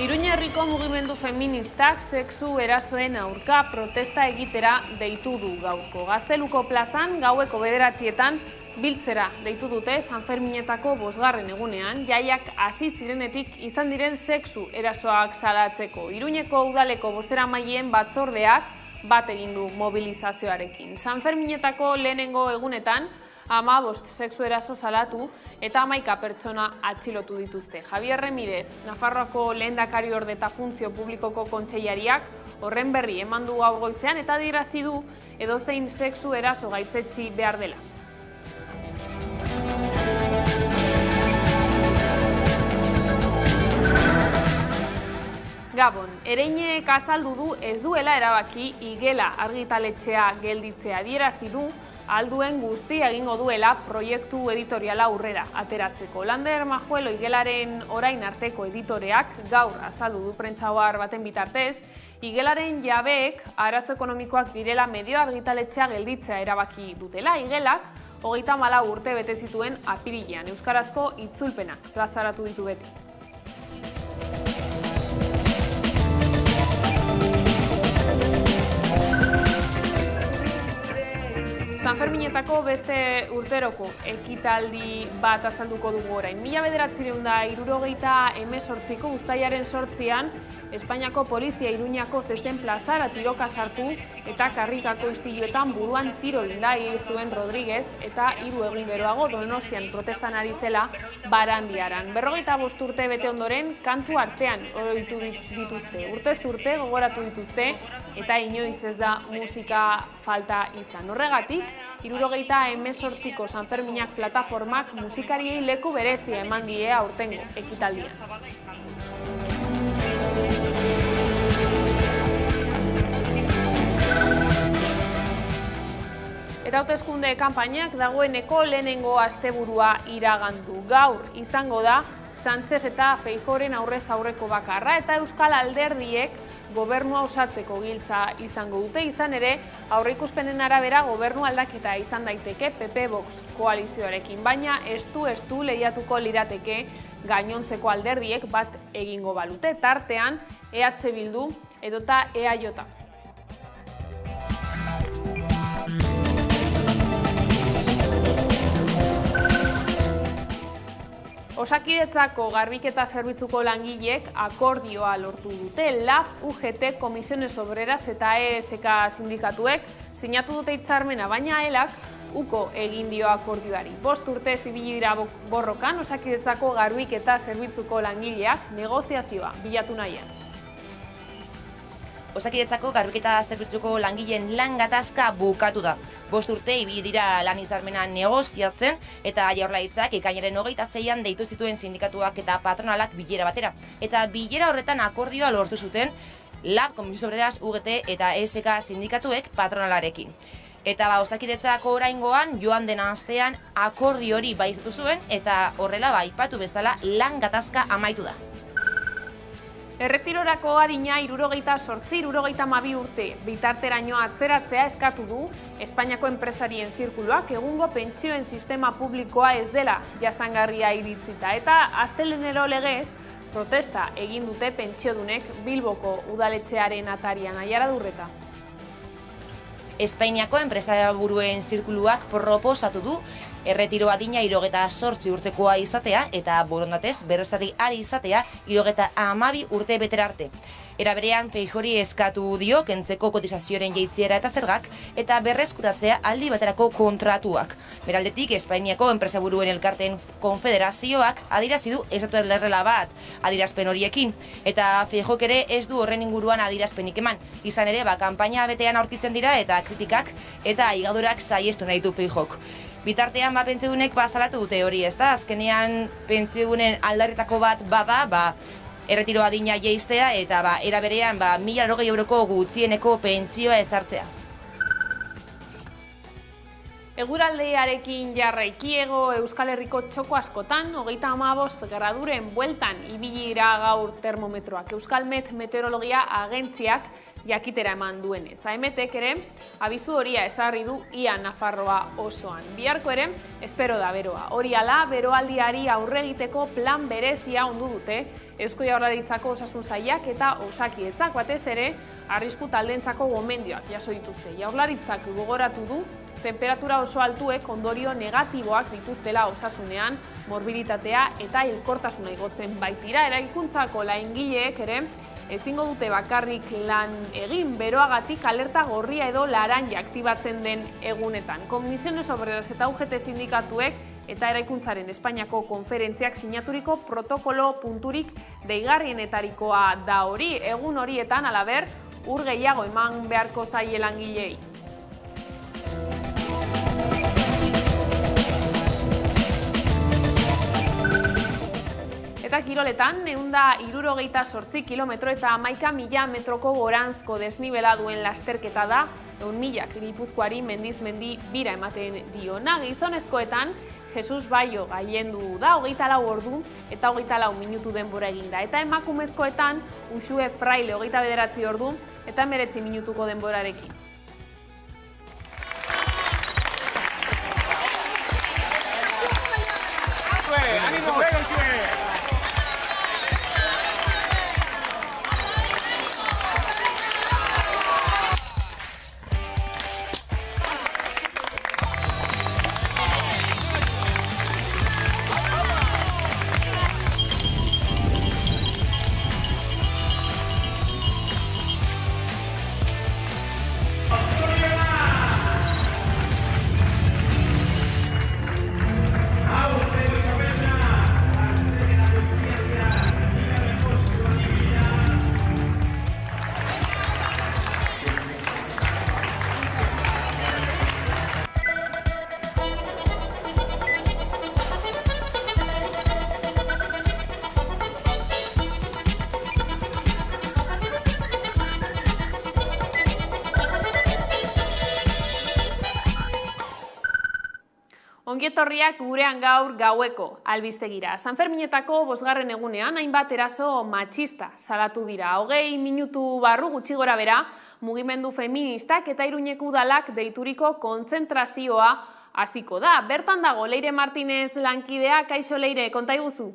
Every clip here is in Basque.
Iruña herriko mugimendu feministak sexu erasoen aurka protesta egitera deitu du gaurko. Gazteluko plazan gaueko 9etan biltzera deitu dute Sanferminetako 5. egunean, jaiak hasi zirenetik izan diren sexu erasoak salatzeko. Iruñeko udaleko bozeramaileen batzordeak bat egin du mobilizazioarekin. Sanferminetako lehenengo egunetan 15 sexu eraso salatu eta 11 pertsona atxilotu dituzte. Javier Remírez, Nafarroako lehendakariorde eta funtzio publikoko kontseilariak horren berri eman du gaur goizean eta adierazi du edozein sexu eraso gaitzetsi behar dela. Gabon, Ereinek azaldu du ez duela erabaki igela argitaletxea gelditzea. Adierazi du alduen guzti egingo duela proiektu editoriala aurrera ateratzeko. Lander Majuelo igelaren orain arteko editoreak gaur azaldu du prentsaohar baten bitartez, igelaren jabeek arazo ekonomikoak direla medio argitaletxea gelditzea erabaki dutela. Igelak 34 urte bete zituen apirilean. Euskarazko itzulpenak plazaratu ditu beti. Sanferminetako beste urteroko ekitaldi bat azalduko dugu orain. 1978ko uztailaren 8an, Espainiako polizia Iruñako zezen plazara tiroka sartu eta karrikako istiluetan buruan tiro eginda hil zuen Rodríguez eta 3 egun geroago Donostian protestan ari zela Barandiaran. 45 urte bete ondoren kantu artean oroitu dituzte. Urtez urte gogoratu dituzte eta inoiz ez da musika falta izan. Horregatik, 78ko Sanferminak plataformak musikariei leku berezia eman die aurtengo ekitaldian. Eta hauteskunde kanpainak dagoeneko lehenengo asteburua iragandu. Gaur izango da Sánchez eta Feijóoren aurrez aurreko bakarra eta Euskal Alderdiek gobernua osatzeko giltza izango dute. Izan ere, aurreikuspenen arabera gobernu aldaketa izan daiteke PP-Vox koalizioarekin, baina estu lehiatuko lirateke gainontzeko alderdiek bat egingo balute, tartean EH Bildu edota EAJ. Osakidetzako garbiketa zerbitzuko langileek akordioa lortu dute. LAF, UGT, Comisiones Obreras eta ESK sindikatuek sinatu dute hitzarmena, baina ELAK uko egin dio akordioari. 5 urte ibili dira borrokan Osakidetzako garbiketa zerbitzuko langileak negoziazioa bilatu nahian. Osakidetzako garbiketa zerbitzuko langileen lan gatazka bukatu da. 5 urte ibili dira lan hitzarmena negoziatzen eta Jaurlaritzak ekainaren 26an deitu zituen sindikatuak eta patronalak bilera batera. Eta bilera horretan akordioa lortu zuten LAB, Comisiones Obreras, UGT eta ESK sindikatuek patronalarekin. Eta Osakidetzako oraingoan joan den astean akordio hori baieztatu zuen eta horrela aipatu bezala lan gatazka amaitu da. Erretirorako adina 68-72 urte bitarteraino atzeratzea eskatu du Espainiako enpresarien zirkuluak. Egungo pentsioen sistema publikoa ez dela jasangarria iritzita eta astelehenero legez protesta egin dute pentsiodunek Bilboko udaletxearen atarian. Aiara Durreta. Espainiako enpresaburuen zirkuluak proposatu du erretiro adina 78 urtekoa izatea eta borondatez berreztari ari izatea 72 urte betera arte. Era berean Feijóori eskatu dio kentzeko kotizazioaren jaitsiera eta zergak eta berreskuratzea aldi baterako kontratuak. Beraldetik Espainiako enpresaburuen elkarteen konfederazioak adierazi du estatu lerrela bat adierazpen horiekin eta Feijóok ere ez du horren inguruan adierazpenik eman. Izan ere, kanpaina betean aurkitzen dira eta kritikak eta higadurak saihestu nahi du Feijóok. Bitartean pentsiodunek salatu dute hori, ez da? Azkenean pentsiodunen aldarretako bat bada, erretiro adina jaistea eta era berean 1.080 euroko gutxieneko pentsioa ezartzea. Eguraldearekin jarraikiego Euskal Herriko txoko askotan, 35 graduren bueltan ibilira gaur termometroak. Euskalmet Meteorologia Agentziak jakitera eman duenez. AEMETek ere, abizu horia ezarri du ia Nafarroa osoan. Biharko ere, espero da beroa. Hori ala, beroaldiari aurre egiteko plan berezia ondu dute, Eusko Jaurlaritzako Osasun Sailak eta Osakidetzak, batez ere, arrisku taldentzako gomendioak jaso dituzte. Jaurlaritzak gogoratu du, temperatura oso altuek ondorio negatiboak dituztela osasunean, morbiditatea eta hilkortasuna igotzen baitira. Eraikuntzako langileek ere ezingo dute bakarrik lan egin, beroagatik alerta gorria edo laranja aktibatzen den egunetan. Comisiones Obreras eta UGT sindikatuek eta eraikuntzaren Espainiako konferentziak sinaturiko protokolo punturik deigarrienetarikoa da hori. Egun horietan halaber, ur gehiago eman beharko zaie langilei. Eta kiroletan, 168 kilometro eta 11.000 metroko goranzko desnibela duen lasterketa da, 100.000 Gipuzkoari mendiz mendi bira ematen diona. Gizonezkoetan, Jesus Baio gailendu da, 24 ordu eta 24 minutu denbora eginda. Eta emakumezkoetan, Uxue Fraile 29 ordu eta 19 minutuko denborarekin. Ongietorriak gurean gaur gaueko albistegira. Sanferminetako 5. egunean hainbat eraso matxista salatu dira. 20 minutu barru gutxi gora bera, mugimendu feministak eta Iruñeko udalak deituriko kontzentrazioa hasiko da. Bertan dago Leire Martinez lankidea, kaixo Leire, konta iguzu.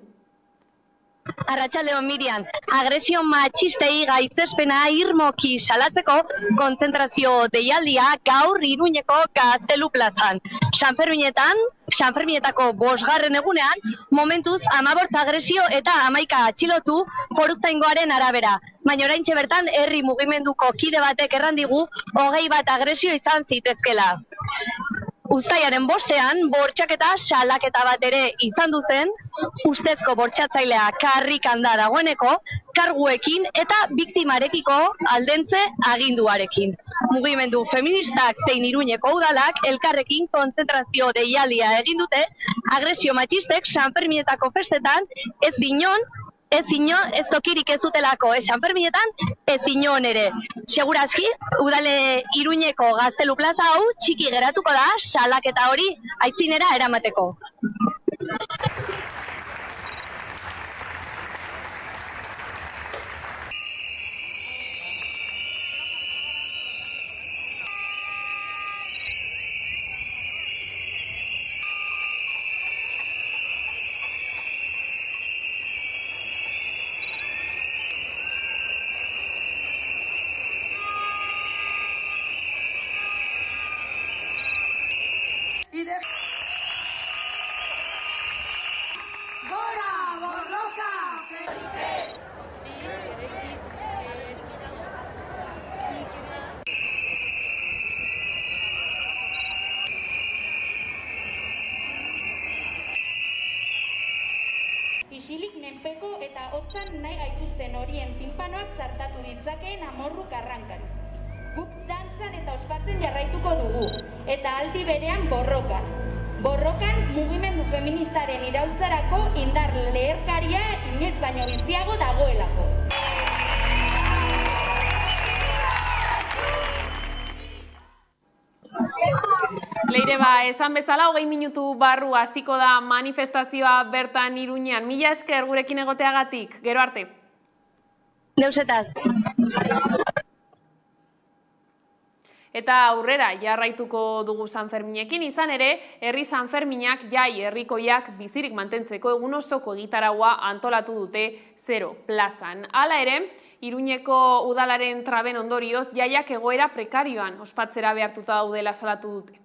Arratsaldeon Miriam, agresio matxistei gaitzespena irmoki salatzeko kontzentrazio deialdia gaur Iruñeko Gaztelu plazan. Sanferminetako 5. egunean, momentuz 15 agresio eta 11 atxilotu foruzaingoaren arabera. Baina oraintxe bertan herri mugimenduko kide batek errandigu 21 agresio izan zitezkela. Uztailaren 5ean, bortxaketa salaketa bat ere izan duzen, ustezko bortxatzailea karrikan da dagoeneko, karguekin eta biktimarekiko aldentze aginduarekin. Mugimendu feministak zein Iruñeko udalak elkarrekin kontzentrazio deialdia egin dute, agresio matxistek Sanferminetako festetan ez tokirik ez dutelako Sanferminetan, ez inon ere. Segurazki, udale Iruñeko Gaztelu plaza hau txiki geratuko da salaketa hori aitzinera eramateko. Isilik menpeko eta hotzan nahi gaituzten horien tinpanoak zartatu ditzakeen amorruk arrankari. Guk dantzan eta ospatzen jarraituko dugu, eta aldi berean borrokan. Borrokan mugimendu feministaren iraultzarako indar leherkaria inoiz baino biziago dagoelako. Leire Tire, esan bezala, 20 minutu barru hasiko da manifestazioa bertan Iruñean. Mila esker gurekin egoteagatik, gero arte. Deusetaz. Eta aurrera jarraituko dugu Sanferminekin, izan ere, herri Sanferminak jai herrikoiak bizirik mantentzeko egun osoko egitaraua antolatu dute 0 plazan. Hala ere, Iruñeko udalaren traben ondorioz, jaiak egoera prekarioan ospatzera behartuta daudela salatu dute.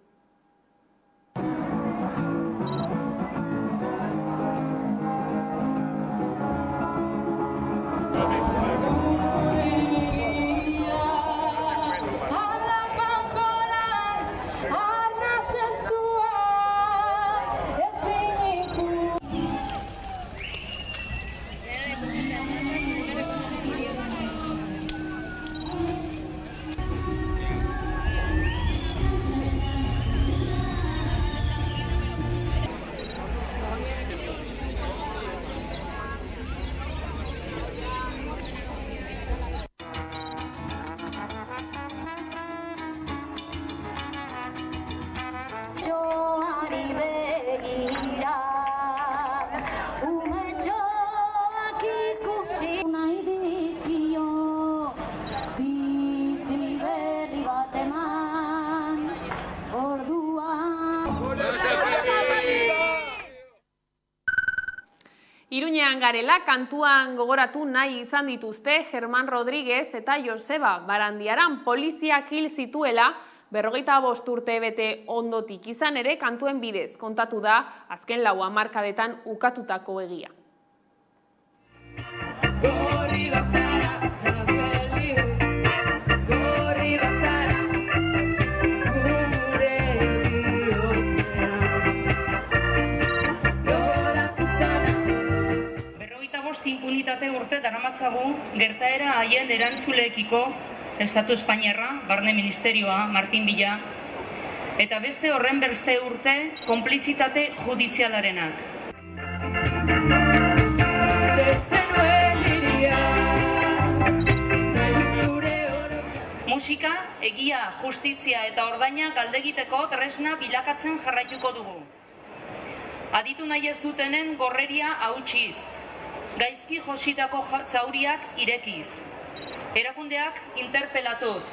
Iruñean garela kantuan gogoratu nahi izan dituzte Germán Rodríguez eta Joseba Barandiaran poliziak hil zituela 45 urte bete ondotik, izan ere kantuen bidez kontatu da azken 4 hamarkadetan ukatutako egia. Impunitate urte daramatzagu gertaera haien erantzuleekiko Estatu Espainiarra, Barne Ministerioa, Martin Villa, eta beste horren beste urte konplizitate judizialarenak. Musika, egia, justizia eta ordaina galdegiteko tresna bilakatzen jarraituko dugu. Aditu nahi ez dutenen gorreria hautsiz. Gaizki jositako zauriak irekiz. Erakundeak interpelatuz.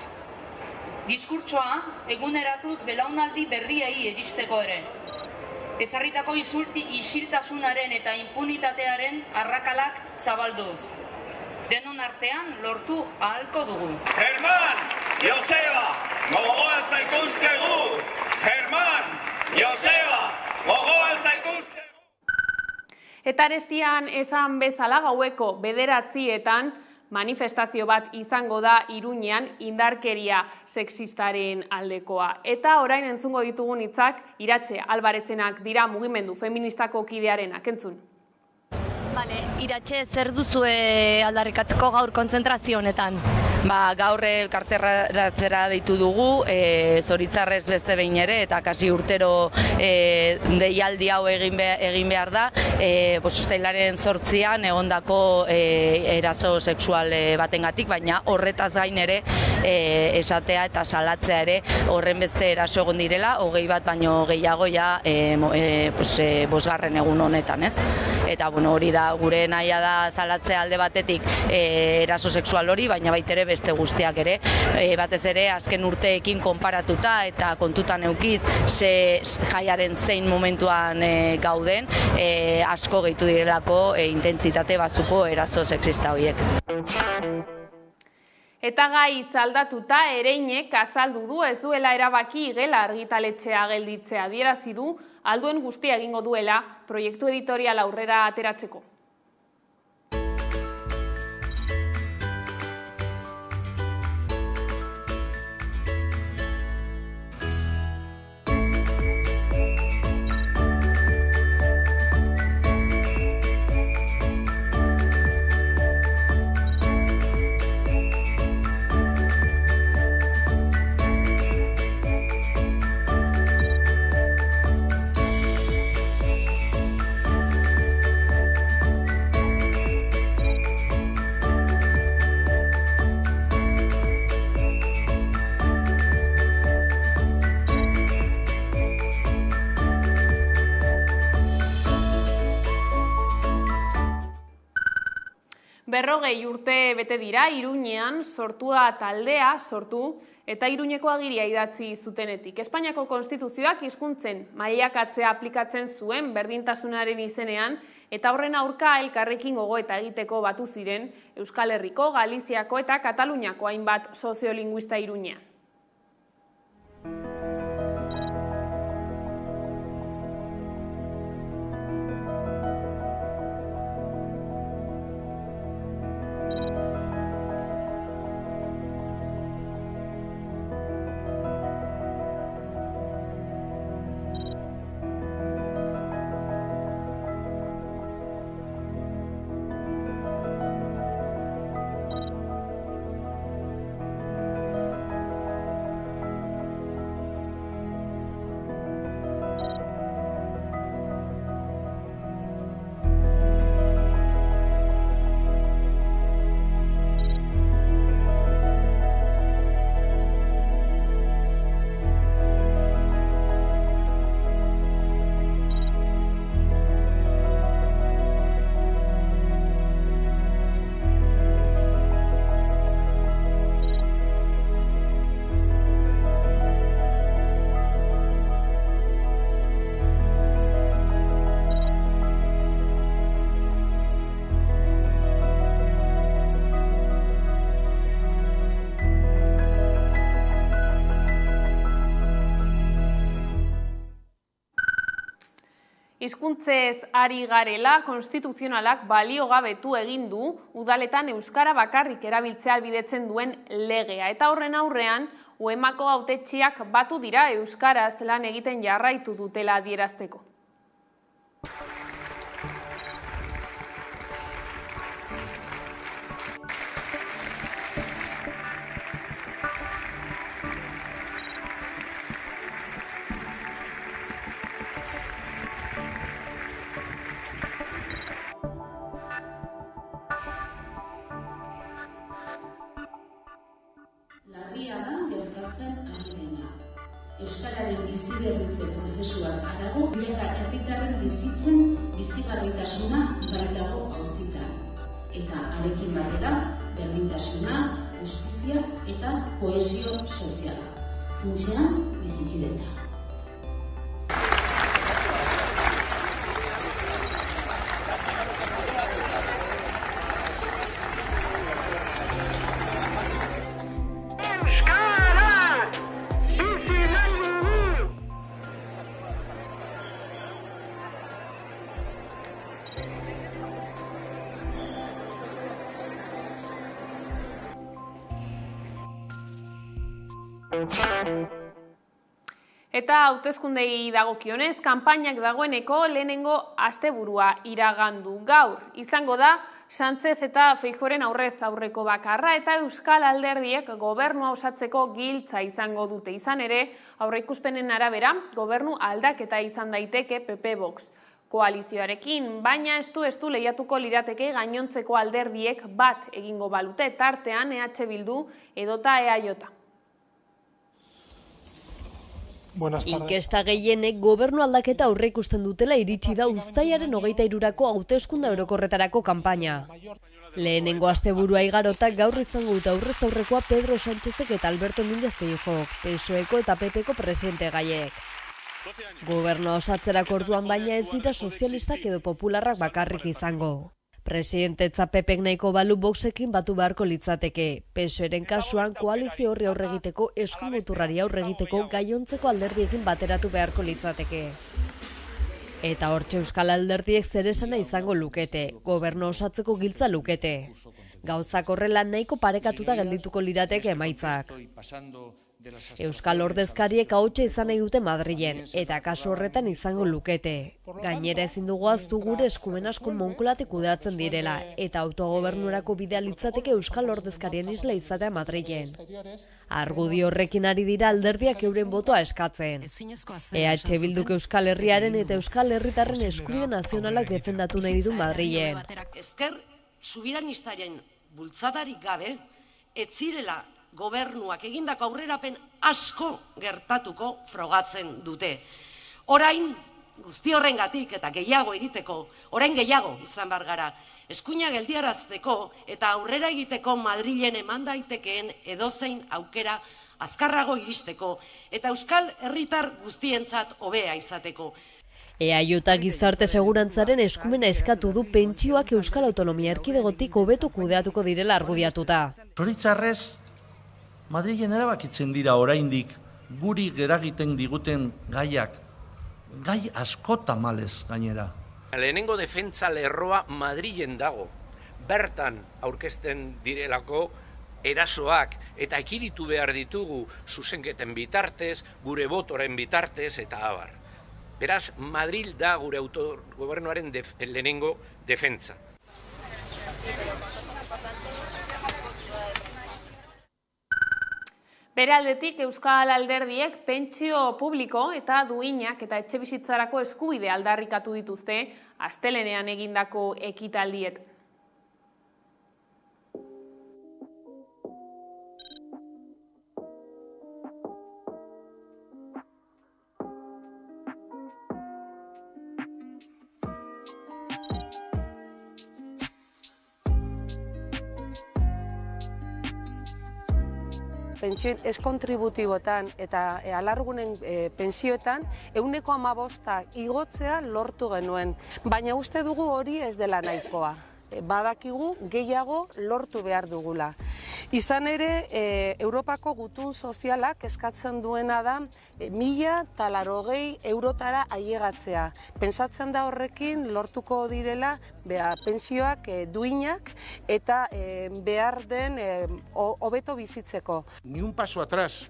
Diskurtsoa eguneratuz belaunaldi berriei iristeko ere. Ezarritako isiltasunaren eta impunitatearen arrakalak zabalduz. Denon artean lortu ahalko dugu. Germán, Joseba, gogoan zaituztegu! Germán, Joseba, gogoan zaituztegu! Eta arestian esan bezala gaueko 9:00 manifestazio bat izango da Iruñean indarkeria sexistaren aldekoa. Eta orain entzungo ditugun hitzak Iratxe Albarezenak dira mugimendu feministako kidearenak, entzun. Iratxe, zer duzue aldarrikatzeko gaur kontzentrazio honetan? Gaur elkarteratzera deitu dugu, zoritzarrez beste behin ere, eta kasi urtero deialdi hau egin behar da, ustailaren 8an egondako eraso sexual batengatik, baina horretaz gain ere esatea eta salatzea ere horren beste eraso egon direla, 20 bat baino gehiago ja 5. egun honetan, ez? Eta hori da, gure nahia da salatzea alde batetik eraso sexual hori, baina baitere beste guztiak ere, batez ere azken urteekin konparatuta eta kontutan eukiz jaiaren zein momentuan gauden, asko gehitu direlako intentsitate bazuko eraso sexista horiek. Eta gai zaldatuta Ereinek azaldu du ez duela erabaki Gela argitaletxea gelditzea, adierazi du alduen guztia egingo duela proiektu editorial aurrera ateratzeko. 40 urte bete dira Iruñean sortua taldea sortu eta Iruñeko agiria idatzi zutenetik. Espainiako konstituzioak hizkuntzen mailakatzea aplikatzen zuen berdintasunaren izenean eta horren aurka elkarrekin gogoeta egiteko batu ziren Euskal Herriko, Galiziako eta Kataluniako hainbat soziolinguista Iruñean. Hizkuntzez ari garela, konstituzionalak baliogabetu egin du udaletan euskara bakarrik erabiltzea ahalbidetzen duen legea. Eta horren aurrean, UEMako hautetsiak batu dira euskaraz lan egiten jarraitu dutela adierazteko. Larria da gertatzen ari dena. Euskararen biziberritze prozesuaz harago, milaka herritarren bizitzen bizigarritasuna baitago auzitan. Eta harekin batera, berdintasuna, justizia eta kohesio soziala. Funtsean, bizikidetza. Eta hauteskundei dagokionez, kanpainak dagoeneko lehenengo asteburua iragandu gaur. Izango da, Sánchez eta Feijóoren aurrez aurreko bakarra eta Euskal Alderdiek gobernua osatzeko giltza izango dute. Izan ere, aurreikuspenen arabera, gobernu aldaketa izan daiteke PP Vox koalizioarekin, baina estu lehiatuko lirateke gainontzeko alderdiek bat egingo balute, tartean EH Bildu edota EAJ. Inkesta gehienek gobernu aldaketa aurreikusten dutela iritsi da uztailaren 23ko hauteskunde orokorretarako kanpaina. Lehenengo asteburua igarotak gaur izango dute aurrez aurrekoa Pedro Sánchezek eta Alberto Núñez Feijóok, PSOEko eta PPko presidente gaiek. Gobernua osatzerako orduan baina ez dira sozialistak edo popularrak bakarrik izango. Presidentetza PPek nahiko balu Voxekin batu beharko litzateke. PSOEren kasuan koalizio horri aurre egiteko eskumuturrari aurre egiteko gainontzeko alderdiekin bateratu beharko litzateke. Eta hortxe Euskal Alderdiek zeresana izango lukete, gobernu osatzeko giltza lukete. Gauzak horrela nahiko parekatuta geldituko lirateke emaitzak. Euskal ordezkariek ahotsa izan nahi dute Madrilen, eta kasu horretan izango lukete. Gainera ezin dugu ahaztu gure eskumen asko Moncloatik kudeatzen direla, eta autogobernurako bidea litzateke Euskal ordezkarien isla izatea Madrilen. Argudio horrekin ari dira alderdiak euren botoa eskatzen. EH Bilduk Euskal Herriaren eta Euskal Herritarren eskubide nazionalak defendatu nahi ditu Madrilen. Ezker subiranistaren bultzadarik gabe, ez zirela gobernuak egindako aurrerapen asko gertatuko frogatzen dute. Orain, guzti horrengatik eta gehiago egiteko, orain gehiago izan bar gara, eskuina geldiarazteko eta aurrera egiteko Madrilen eman daitekeen edozein aukera azkarrago iristeko eta euskal herritar guztientzat hobea izateko. EAJ Gizarte Segurantzaren eskumena eskatu du pentsioak Euskal Autonomia Erkidegotik hobeto kudeatuko direla argudiatuta. Zoritxarrez, Madrilen erabakitzen dira oraindik guri geragiten diguten gaiak, gai asko tamalez gainera. Lehenengo defentsa lerroa Madrilen dago, bertan aurkezten direlako erasoak eta ekiditu behar ditugu zuzenketen bitartez, gure botoren bitartez eta abar. Beraz, Madril da gure autogobernuaren lehenengo defentsa. Bere aldetik, Euskal Alderdiek pentsio publiko eta duinak eta etxebizitzarako eskubide aldarrikatu dituzte astelehenean egindako ekitaldiet. Pentsio ez-kontributibotan eta alargunen pentsioetan 15% igotzea lortu genuen. Baina uste dugu hori ez dela nahikoa. Badakigu gehiago lortu behar dugula. Izan ere, Europako gutun sozialak eskatzen duena da 1.080 eurotara ailegatzea. Pentsatzen da horrekin lortuko direla pentsioak duinak eta behar den hobeto bizitzeko. Ni un paso atrás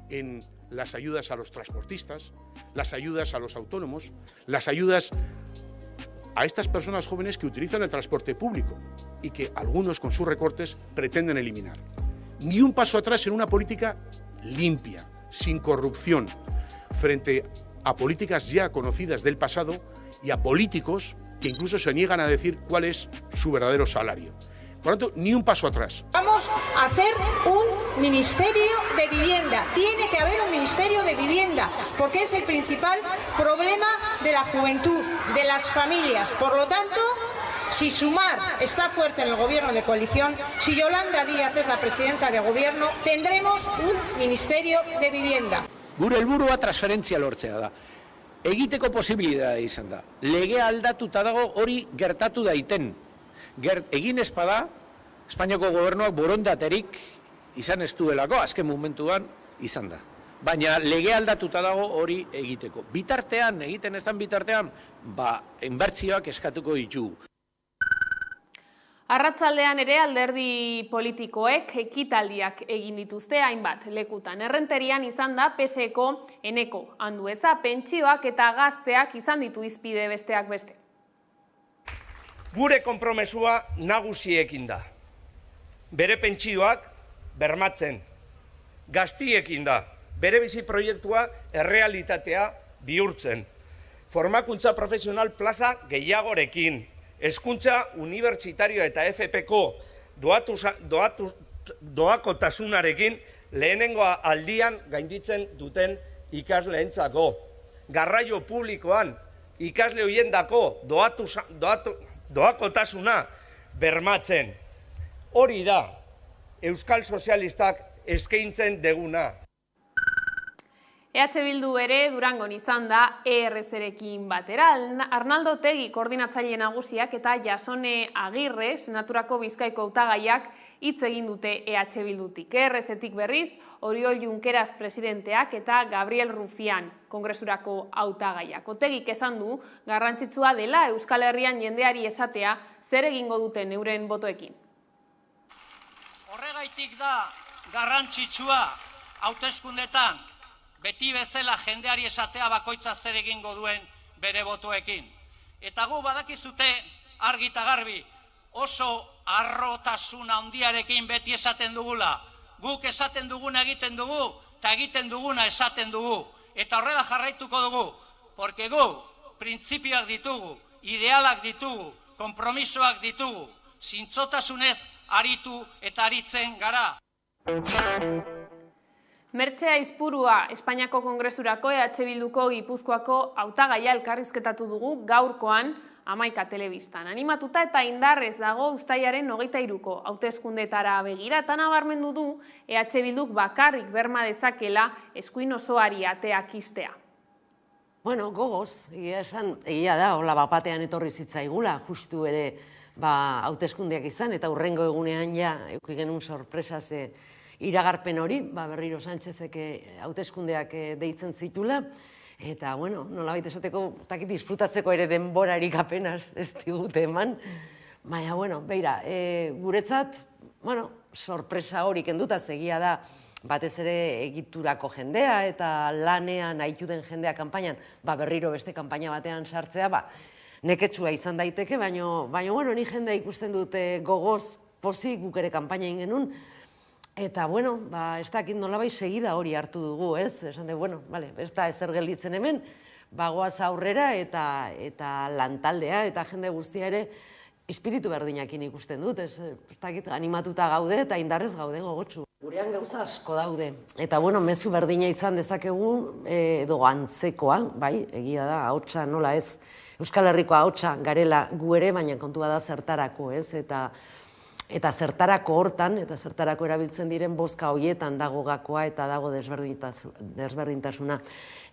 en las ayudas a los transportistas, las ayudas a los autónomos, las ayudas a estas personas jóvenes que utilizan el transporte público y que algunos con sus recortes pretenden eliminar. Ni un paso atrás en una política limpia, sin corrupción, frente a políticas ya conocidas del pasado y a políticos que incluso se niegan a decir cuál es su verdadero salario. Por lo tanto, ni un paso atrás. Vamos a hacer un ministerio de vivienda. Tiene que haber un ministerio de vivienda, porque es el principal problema de la juventud, de las familias. Por lo tanto, si Sumar está fuerte en el gobierno de coalición, si Yolanda Díaz es la presidenta de gobierno, tendremos un ministerio de vivienda. Gure helburua transferentzia lortzea da. Egiteko posibilitatea izan da. Legea aldatuta dago hori gertatu daiten. Egin espada, Espainiako gobernuak borondaterik izan ez duelako, azken momentuan izan da. Baina lege aldatuta dago hori egiteko. Bitartean, egiten ez den bitartean, inbertsioak eskatuko ditugu. Arratsaldean ere alderdi politikoek ekitaldiak egin dituzte hainbat lekutan. Errenterian izan da PSeko Eneko Andueza, pentsioak eta gazteak izan ditu hizpide besteak beste. Gure konpromesua nagusiekin da. Bere pentsioak bermatzen. Gaztiekin da. Bere bizi proiektua errealitatea bihurtzen. Formakuntza profesional plaza gehiagorekin. Hezkuntza unibertsitario eta FPko doakotasunarekin lehenengo aldian gainditzen duten ikasleentzako. Garraio publikoan ikasle hoiendako doakotasuna bermatzen. Hori da, Euskal Sozialistak eskaintzen deguna. EH Bildu ere Durangon izan da ERZ-rekin batera. Arnaldo Otegi koordinatzaile nagusiak eta Jasone Agirre, Senaturako Bizkaiko hautagaiak hitz egin dute EH Bildutik. ERZ-tik berriz, Oriol Junqueras presidenteak eta Gabriel Rufián Kongresurako hautagaiak. Otegik esan du, garrantzitsua dela Euskal Herrian jendeari esatea zer egingo duten euren botoekin. Horregaitik da garrantzitsua hauteskundetan beti bezala jendeari esatea bakoitza zer egingo duen bere botoekin. Eta gu badakizute argi eta garbi oso harrotasun handiarekin beti esaten dugula. Guk esaten duguna egiten dugu eta egiten duguna esaten dugu. Eta horrela jarraituko dugu, porque gu printzipioak ditugu, idealak ditugu, konpromisoak ditugu, zintzotasunez aritu eta aritzen gara. Mertxe Aizpurua Espainiako Kongresurako EH Bilduko Gipuzkoako hautagaia elkarrizketatu dugu gaurkoan Hamaika telebistan. Animatuta eta indarrez dago uztailaren 23ko hauteskundetara begira eta nabarmendu du EH Bilduk bakarrik berma dezakela eskuin osoari ateak ixtea. Bueno, gogoz, egia da, hola bapatean etorri zitzaigula, justu ere hauteskundeak izan, eta hurrengo egunean ja, euki genuen sorpresa iragarpen hori, berriro Sánchezek hauteskundeak deitzen zitula, eta, bueno, nolabait esateko, disfrutatzeko ere denborarik apenas ez digute eman, baina, bueno, beira, guretzat, bueno, sorpresa hori kenduta egia da, batez ere egiturako jendea eta lanean nahitu den jendea kanpainan, berriro beste kanpaina batean sartzea, neketsua izan daiteke, baina, bueno, ni jendea ikusten dute gogoz pozik guk ere kanpaina egin genuen, eta, bueno, ez dakit nolabait segida hori hartu dugu, ez? Esan de, bueno, ez da ezer gelditzen hemen, goaz aurrera eta lantaldea eta jende guztia ere espiritu berdinakin ikusten dut, ez dakit animatuta gaude eta indarrez gaude gogotsu. Gurean gauza asko daude, eta, bueno, mezu berdina izan dezakegu edo antzekoa, bai, egia da, ahotsa nola ez, Euskal Herriko ahotsa garela gu ere, baina kontua da zertarako, ez, eta zertarako hortan, eta zertarako erabiltzen diren bozka hoietan dago gakoa eta dago desberdintasuna.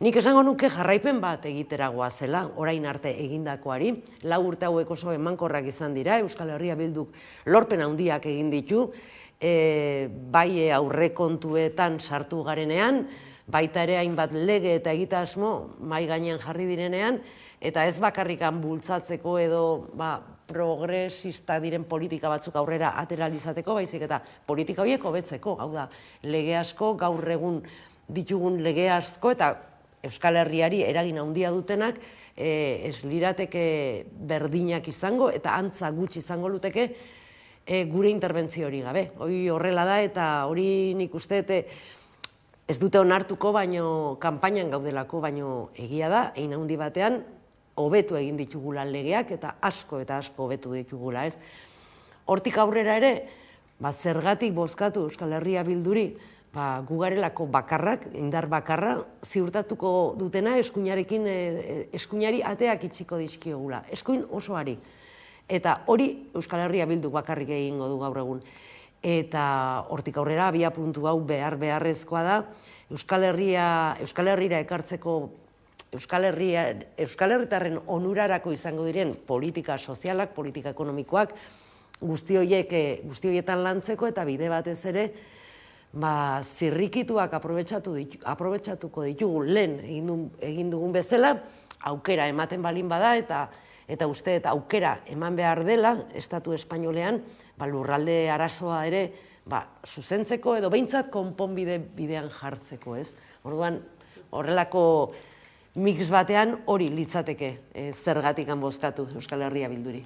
Nik esango nuke jarraipen bat egitera goazela, orain arte egindakoari, 4 urte hauek oso emankorrak izan dira, Euskal Herria Bilduk lorpen handiak egin ditu, bai aurrekontuetan sartu garenean, baita ere hainbat lege eta egitasmo mai gainean jarri direnean, eta ez bakarrikan bultzatzeko edo progresista diren politika batzuk aurrera ateralizateko, baizik eta politika horiek hobetzeko, hau da, lege asko, gaur egun ditugun lege asko, eta Euskal Herriari eragin handia dutenak, ez lirateke berdinak izango, eta antza gutxi izango luteke, gure interbentzio hori gabe. Hori horrela da, eta hori nik uste, ez dute onartuko, baino kanpainan gaudelako, baino egia da, egin handi batean, hobetu egin ditugula legeak, eta asko hobetu ditugula, ez? Hortik aurrera ere, zergatik bozkatu Euskal Herria Bilduri, gugarelako bakarrak, indar bakarra, ziurtatuko dutena eskuinari ateak itxiko dizkiogula, eskuin osoari. Eta hori Euskal Herria Bilduk bakarrik egingo du gaur egun. Eta hortik aurrera, abiapuntu hau beharrezkoa da, Euskal Herrira ekartzeko Euskal Herritarren onurarako izango diren politika sozialak, politika ekonomikoak, guzti horietan lantzeko eta bide batez ere, zirrikituak aprobetxatuko ditugu lehen egin dugun bezala, aukera ematen balin bada eta uste eta aukera eman behar dela, Estatu Espainolean, lurralde arazoa ere zuzentzeko edo behintzat konponbide bidean jartzeko, ez? Orduan, horrelako mix batean hori litzateke zergatikan bozkatu Euskal Herria Bilduri.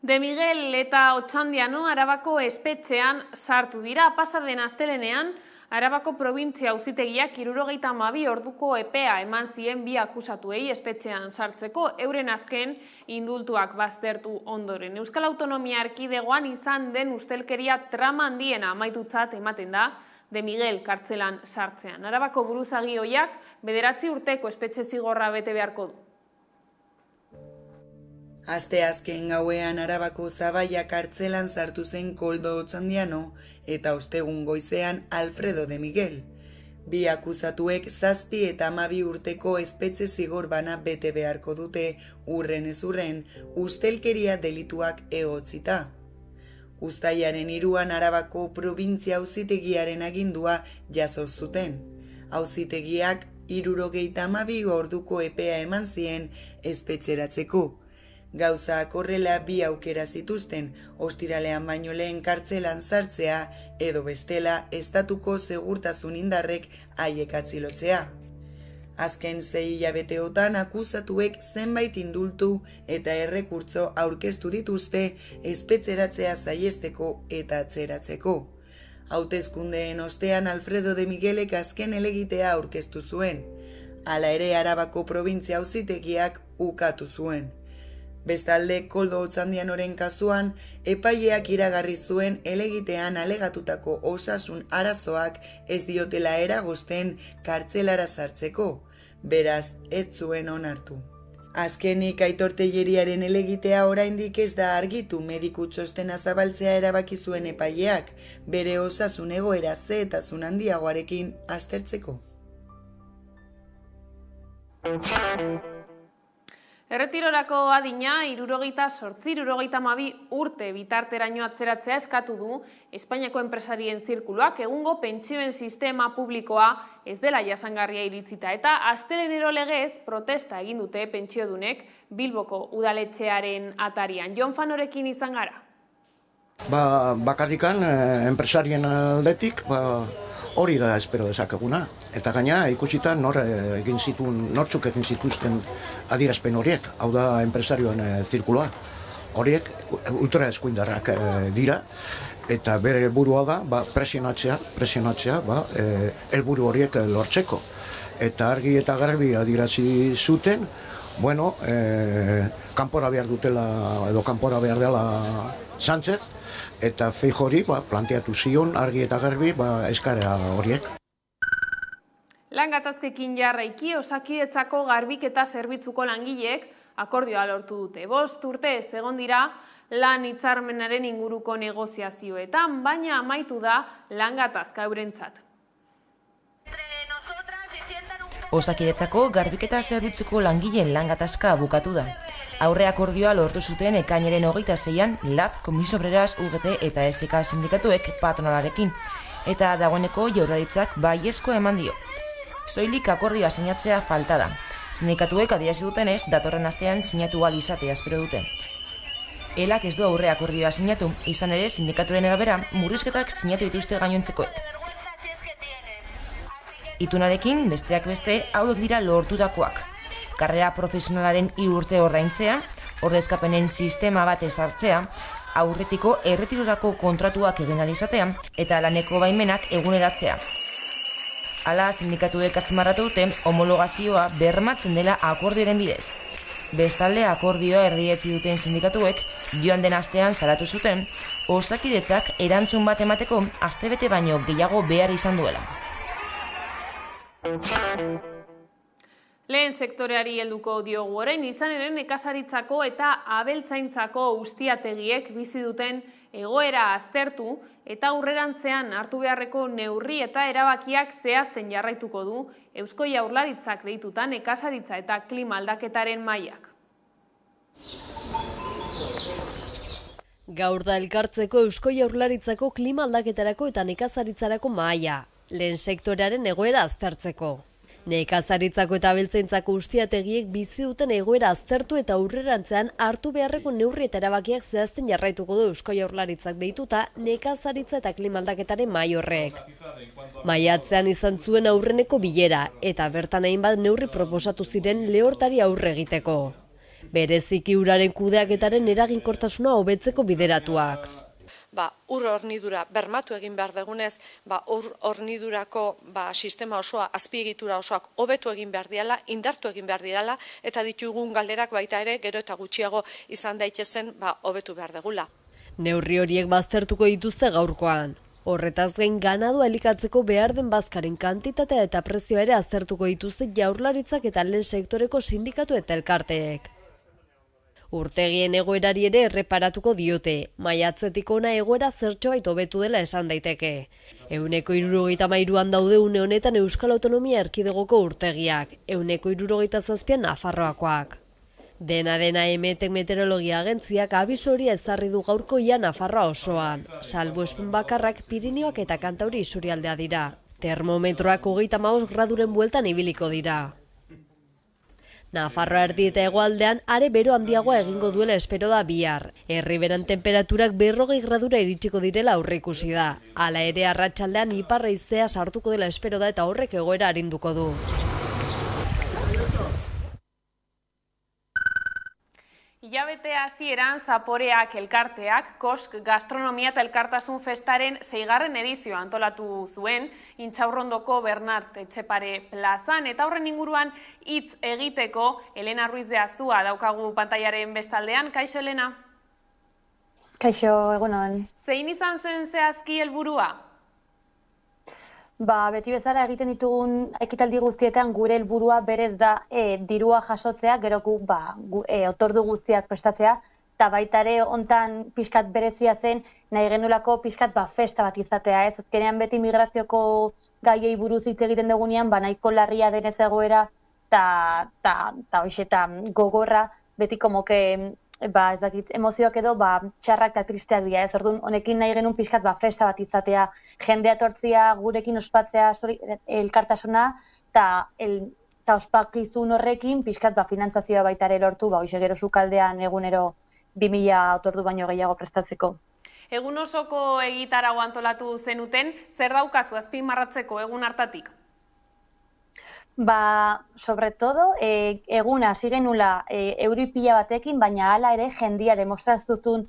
De Miguel eta Otxandiano Arabako espetxean sartu dira. Pasaden astelenean, Arabako probintzia auzitegiak 72 orduko epea eman zien bi akusatuei espetxean sartzeko, euren azken indultuak baztertu ondoren. Euskal Autonomia Erkidegoan izan den ustelkeria trama handiena amaitutzat ematen da De Miguel kartzelan sartzean. Arabako buruzagi ohiak 9 urteko espetxe zigorra bete beharko du. Asteazken gauean Arabako Zabaia kartzelan sartu zen Koldo Otxandiano eta ostegun goizean Alfredo De Miguel. Bi akusatuek 7 eta 12 urteko espetxe zigor bana bete beharko dute urren ez urren ustelkeria delituak egotzita. Uztailaren 3an Arabako probintzia auzitegiaren agindua jaso zuten. Auzitegiak 72 orduko epea eman zien espetxeratzeko. Gauzak horrela bi aukera zituzten, ostiralean baino lehen kartzelan sartzea edo bestela estatuko segurtasun indarrek haiek atzilotzea. Azken 6 hilabeteotan akusatuek zenbait indultu eta errekurtso aurkeztu dituzte espetxeratzea saihesteko eta atzeratzeko. Hauteskundeen ostean Alfredo De Miguelek azken helegitea aurkeztu zuen. Hala ere Arabako probintzia auzitegiak ukatu zuen. Bestalde, Koldo Otzandianoren kasuan, epaileak iragarri zuen helegitean alegatutako osasun arazoak ez diotela eragozten kartzelara sartzeko, beraz ez zuen onartu. Azkenik Aitor Telleriaren helegitea oraindik ez da argitu, mediku txostena zabaltzea erabaki zuen epaileak, bere osasun egoera zehetasun handiagoarekin aztertzeko. Erretirorako adina 68-72 urte bitarteraino atzeratzea eskatu du Espainiako enpresarien zirkuluak egungo pentsioen sistema publikoa ez dela jasangarria iritzita eta astelehenero legez protesta egin dute pentsiodunek Bilboko udaletxearen atarian. Jon Fanorekin izan gara. Bakarrikan enpresarien aldetik hori da espero dezakeguna. Eta gaina ikusita nortzuk egin zituzten adierazpen horiek, hau da enpresarioen zirkuloa. Horiek ultra eskuindarrak dira, eta bere helburua da presionatzea helburu horiek lortzeko. Eta argi eta garbi adierazi zuten, kanpora behar dutela, edo kanpora behar dela Sánchez, eta Feijori planteatu zion argi eta garbi eskarea horiek. Lan gatazkekin jarraiki Osakidetzako garbiketa zerbitzuko langileek akordioa lortu dute. 5 urte egon dira lan hitzarmenaren inguruko negoziazioetan, baina amaitu da lan gatazka eurentzat. Osakidetzako garbiketa zerbitzuko langileen lan gatazka bukatu da. Aurre akordioa lortu zuten ekainaren 26an LAB, Komisio Obreras, UGT eta SK sindikatuek patronalarekin, eta dagoeneko Jaurlaritzak baiezko eman dio. Soilik akordioa sinatzea falta da. Sindikatuek adierazi dutenez, datorren astean sinatu ahal izatea espero dute. Elak ez du aurre akordioa sinatu, izan ere sindikaturen arabera murrizketak sinatu dituzte gainontzekoek. Itunarekin, besteak beste, hauek dira lortutakoak. Karrera profesionalaren 3 urte ordaintzea, ordezkapenen sistema bat ezartzea, aurretiko erretirorako kontratuak egin ahal izatea eta laneko baimenak eguneratzea. Hala, sindikatuek azpimarratu dute homologazioa bermatzen dela akordioaren bidez. Bestalde, akordioa erdietsi duten sindikatuek joan den astean salatu zuten Osakidetzak erantzun bat emateko astebete baino gehiago behar izan duela. Lehen sektoreari helduko diogu orain, izan ere nekazaritzako eta abeltzaintzako ustiategiek bizi duten egoera aztertu eta aurrerantzean hartu beharreko neurri eta erabakiak zehazten jarraituko du Eusko Jaurlaritzak deituta nekazaritza eta klima aldaketaren mahaiak. Gaur da elkartzeko Eusko Jaurlaritzako klima aldaketarako eta nekazaritzarako mahaia, lehen sektorearen egoera aztertzeko. Nekazaritzako eta abeltzaintzako ustiategiek bizi duten egoera aztertu eta aurrerantzean hartu beharreko neurri eta erabakiak zehazten jarraituko du Eusko Jaurlaritzak deituta nekazaritza eta klima aldaketaren mahai horrek. Maiatzean izan zuen aurreneko bilera eta bertan hainbat neurri proposatu ziren lehortari aurre egiteko. Bereziki uraren kudeaketaren eraginkortasuna hobetzeko bideratuak. Ur hornidura bermatu egin behar dugunez, ur hornidurako sistema osoa, azpiegitura osoak hobetu egin behar diala, indartu egin behar diala, eta ditugun galderak baita ere gero eta gutxiago izan daitezen hobetu behar dugula. Neurri horiek baztertuko dituzte gaurkoan. Horretaz gain ganadua elikatzeko behar den bazkaren kantitatea eta prezioa ere aztertuko dituzte Jaurlaritzak eta lehen sektoreko sindikatu eta elkarteek. Urtegien egoerari ere erreparatuko diote, maiatzetik ona egoera zertxobait hobetu dela esan daiteke. 173an daude une honetan Euskal Autonomia Erkidegoko urtegiak, 167 Nafarroakoak. Dena Emetek Meteorologia Agentziak abisu hori ezarri du gaurko ia Nafarroa osoan, salbuespen bakarrak Pirinioak eta Kantauri isurialdea dira. Termometroak 35 graduren bueltan ibiliko dira. Nafarroa erdi eta hegoaldean are bero handiagoa egingo duela espero da bihar. Herriberan temperaturak 40 gradura iritsiko direla aurreikusi da. Hala ere arratsaldean ipar haizea sartuko dela espero da eta horrek egoera arinduko du. Hilabete hasieran Zaporeak elkarteak Kosk Gastronomia eta Elkartasun Festaren 6. edizioa antolatu zuen Intxaurrondoko Bernart Etxepare plazan, eta horren inguruan hitz egiteko Elena Ruiz de Azua daukagu pantailaren bestaldean. Kaixo, Elena? Kaixo, egunon. Zein izan zen zehazki helburua? Beti bezala egiten ditugun ekitaldi guztietan gure helburua berez da dirua jasotzea, gero guk otordu guztiak prestatzea, eta baita ere hontan pixkat berezia zen nahi genulako pixkat festa bat izatea, ez? Azkenean beti migrazioko gaiei buruz hitz egiten dugunean, nahiko larria denez egoera eta gogorra, beti komoke ez dakit, emozioak edo txarrak eta tristeak dira, ez? Orduan, honekin nahi genuen pixkat festa bat izatea, jendea etortzea, gurekin ospatzea elkartasuna, eta ospakizun horrekin pixkat finantzazioa baita ere lortu, gero sukaldean egunero 2000 otordu baino gehiago prestatzeko. Egun osoko egitaragua antolatu zenuten, zer daukazu azpimarratzeko egun hartatik? Sobre todo, eguna hasi genula euri pila batekin, baina hala ere jendia demostraztuzun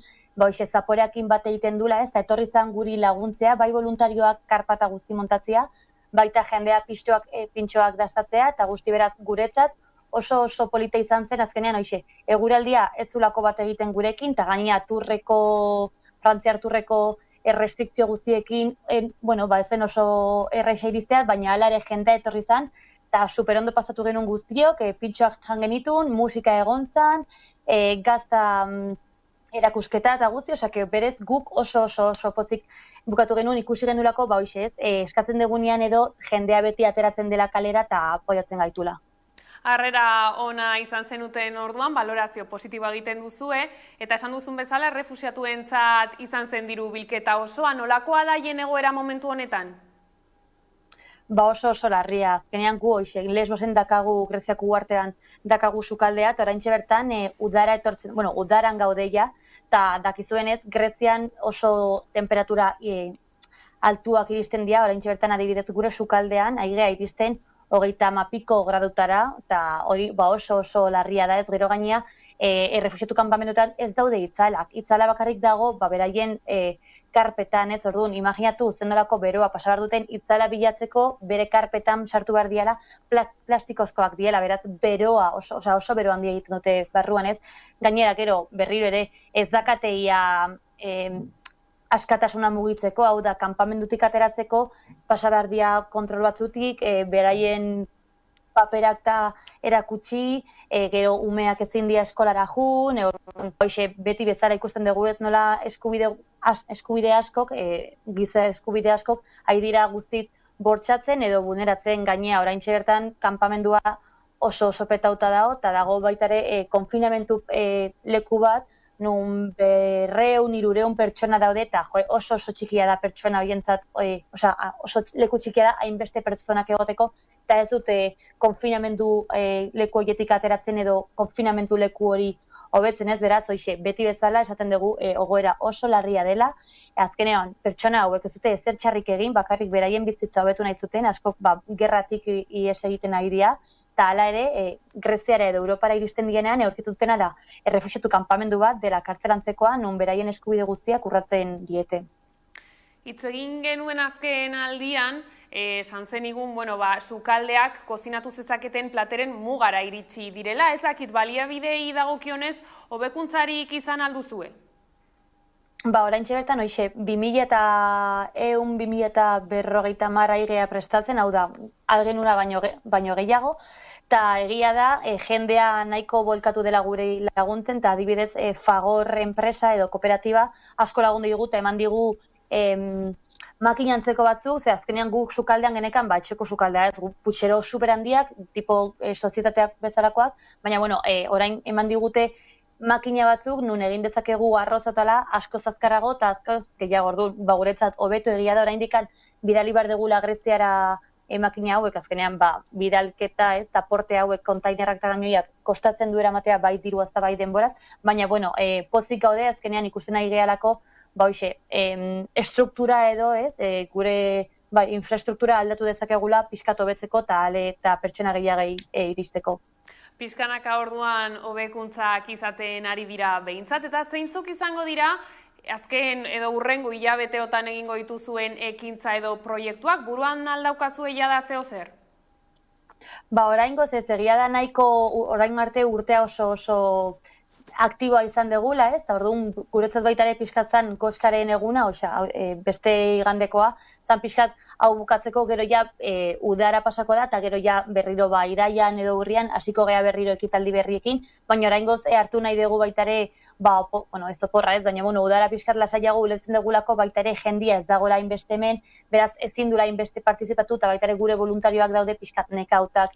Zaporeakin bat egiten dula, ez da etorri zan guri laguntzea, bai voluntarioak karpata guzti montatzea, baita jendea pintxoak dastatzea, eta guzti beraz guretzat oso polita izan zen, azkenean eguraldia ez zulako bat egiten gurekin, eta gainea Frantziar turreko errestrikzio guztiekin, ezen oso erresa iriztea, baina hala ere jendea etorri zan, eta superondo pasatu genuen guztiok, pintxoak jan genitun, musika egon zan, gazta erakusketa eta guzti, berez guk oso pozik bukatu genuen ikusi genulako, eskatzen degunean edo jendea beti ateratzen dela kalera eta apoiatzen gaitula. Harrera ona izan zenuten orduan, balorazio positiboa egiten duzue, eta esan duzun bezala, errefuxiatuentzat izan zen diru bilketa osoa, nolakoa da hien egoera momentu honetan? Oso larria, azkenean gu Lesbosen dakagu, Greziako uhartean dakagu sukaldea, eta oraintxe bertan udaran gaudeia, eta dakizuenez Grezian oso temperatura altuak iristen dira, oraintxe bertan adibidez gure sukaldean, aigea iristen 30 gradutara, eta hori oso larria da, ez gero gainea, errefuxiatu kanpamenduetan ez daude itzalak. Itzala bakarrik dago, beraien karpetan, ez, orduan, imaginatu zendolako beroa pasabar duten itzala bilatzeko bere karpetan sartu behar diala plastikozkoak diela, beraz beroa, oso bero handia egiten dute barruan, ez. Gainera, gero, berriro ere, ez dakateia askatasuna mugitzeko, hau da, kanpamendutik ateratzeko, pasabar dia kontrol batzutik, beraien paperak eta erakutsi, gero umeak ezin dira eskolara jun, beti bezala ikusten dugu ez nola eskubide askok, giza eskubide askok, ari dira guztit bortxatzen edo buneratzen gainea oraintxe bertan kanpamendua oso petauta dago, eta dago baita ere konfinamentu leku bat, nun 200-300 pertsona daude, eta oso txikia da pertsona horientzat, oso leku txikia da hainbeste pertsonak egoteko, eta ez dute konfinamendu leku horietik ateratzen edo konfinamentu leku hori hobetzen, ez, beraz, beti bezala esaten dugu egoera oso larria dela, azkenean pertsona hauek ez dute ezer txarrik egin, bakarrik beraien bizitza hobetu nahi zuten, askok gerratik ihes egiten ari dira, eta hala ere, Greziara edo Europara iristen dienean, aurkitutena da, errefuxiatu kanpamendu bat dela kartzelantzekoa, non beraien eskubide guztiak urratzen diete. Hitz egin genuen azken aldian, esan zenigun, sukaldeak kozinatu zezaketen plateren mugara iritsi direla, ezakit baliabidei dagokionez, hobekuntzarik izan alduzue? Oraintxe bertan, 2000-2050 aigea prestatzen, hau da, algenuna baino gehiago, eta egia da, jendea nahiko bolkatu dela gure laguntzen, eta adibidez, Fagor enpresa edo kooperatiba asko lagundu digu, eta eman digu makinantzeko batzuk, ze azkenean guk sukaldean genekan, etxeko sukaldea, ez, putxero superhandiak, tipo sozietateak bezalakoak, baina, orain eman digute makina batzuk, nun egin dezakegu arrozatala asko azkarrago eta asko gehiago, orduan, guretzat hobeto egia da oraindik bidali behar degula Greziara makina hauek, azkenean bidalketa, ez, porte hauek kontainerrak eta gamioiak kostatzen du eramatea bai diruaz eta bai denboraz, baina, pozik gaude azkenean ikusten nahi gehalako, estruktura edo, ez, gure infrastruktura aldatu dezakegula pixkat hobetzeko eta pertsona gehiagei iristeko. Pixkanaka orduan hobekuntzak izaten ari dira behintzat, eta zeintzuk izango dira azken edo urrengo hilabeteotan egingo dituzuen ekintza edo proiektuak, buruan aldaukazu da zeo zer? Oraingoz ez, egia da nahiko orain arte urtea oso aktiboa izan degula, ez? Eta orduan guretzat baita ere pixkatzen koskaren eguna, beste igandekoa, zan pixkat hau bukatzeko gero ja udara pasako da, eta gero ja berriro iraian edo urrian hasiko gea berriro ekitaldi berriekin, baina oraingoz hartu nahi dugu baita ere, ez oporra ez, baina udara pixkat lasaiago ulertzen dugulako baita ere jendia ez dagoela hainbeste hemen, beraz ezin dura hainbeste partizipatu, eta baita ere gure voluntarioak daude pixkat nekautak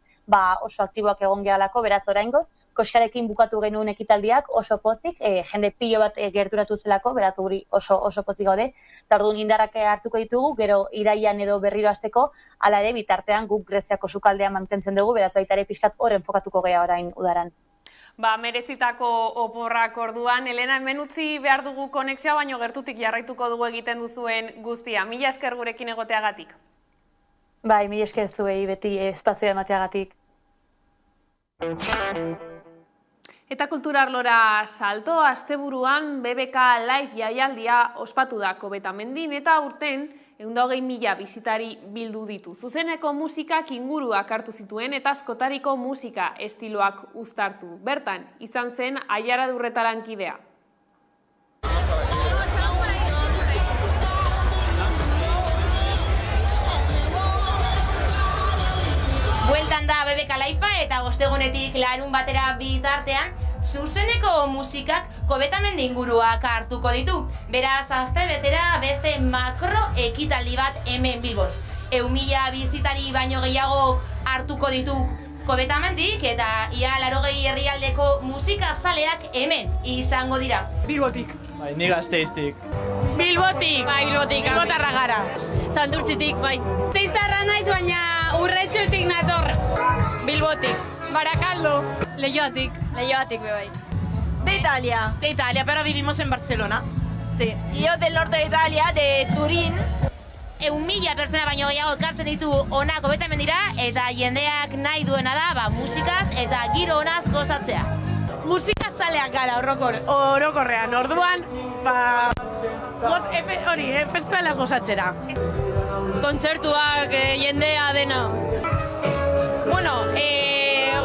oso aktiboak egon gehalako, beraz oraingoz, koskarekin bukatu genuen ekitaldiak, oso pozik, jende pilo bat gerturatu zelako, beraz guri oso pozik gaude, eta orduan indarrak hartuko ditugu, gero iraian edo berriro hasteko, hala ere bitartean guk Greziako sukaldea mantentzen dugu, beraz baita ere pixkat horren fokatuko gea orain udaran. Merezitako oporrak orduan, Elena, hemen utzi behar dugu konexioa, baino gertutik jarraituko dugu egiten duzuen guztia. Mila esker gurekin egoteagatik. Mila esker zuei beti espazioa emateagatik. Eta kulturarlora salto, asteburuan BBK Live jaialdia ospatu da Kobetamendin, eta aurten 120.000 bisitari bildu ditu. Zuzeneko musikak inguruak hartu zituen eta askotariko musika estiloak uztartu. Bertan, izan zen Aiara Durretaran kidea. Bueltan da BBK Live eta ostegunetik larun batera bitartean, zuzeneko musikak Kobetamendi inguruak hartuko ditu. Beraz, astebetera beste makro ekitaldi bat hemen Bilbon. 1.000 bizitari baino gehiago hartuko ditu Kobetamendik eta ia 80 herrialdeko musika zaleak hemen izango dira. Bilbotik. Ni Gasteiztik. Bilbotik. Bilbotik. Bilbotarra gara. Santurtzitik, bai. Zeizarra naiz, baina Urretxutik nator. Bilbotik. Barakaldo. Leioatik. Leioatik, bai. De Italia. De Italia, pero vivimos en Barcelona. Sí. Yo del norte de Italia, de Turín. 1.000 pertsona baino gehiago ekartzen ditu ona Kobetamendira eta jendeak nahi duena da musikaz eta giro honaz gozatzea. Musika zaleak gara orokorrean, orduan festivalaz gozatzera. Kontzertuak, jendea dena.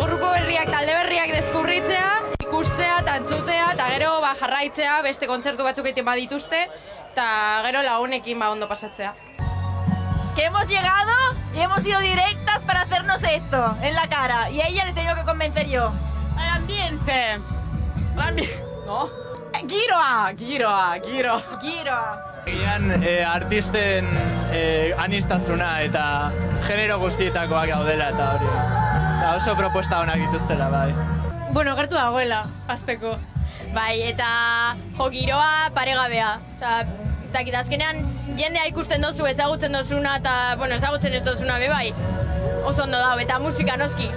Grupo berriak, talde berriak deskubritzea, ikustea, tantzutea, eta gero jarraitzea, beste kontzertu batzuk egiten badituzte, eta gero lagunekin ondo pasatzea. Que hemos llegado y hemos ido directas para hacernos esto en la cara, y a ella le he tenido que convencer yo. El ambiente. ¿No? Giroa. Egian artisten anistazuna eta genero guztietakoak gaudela eta hori. Oso propuesta honak dituztela, bai. Gertu dagoela, azteko. Bai, eta giroa paregabea. Eta azkenean jendea ikusten dozu, ezagutzen dozuna eta ezagutzen ez dozuna bai. Oso ondo dago, eta musika noski.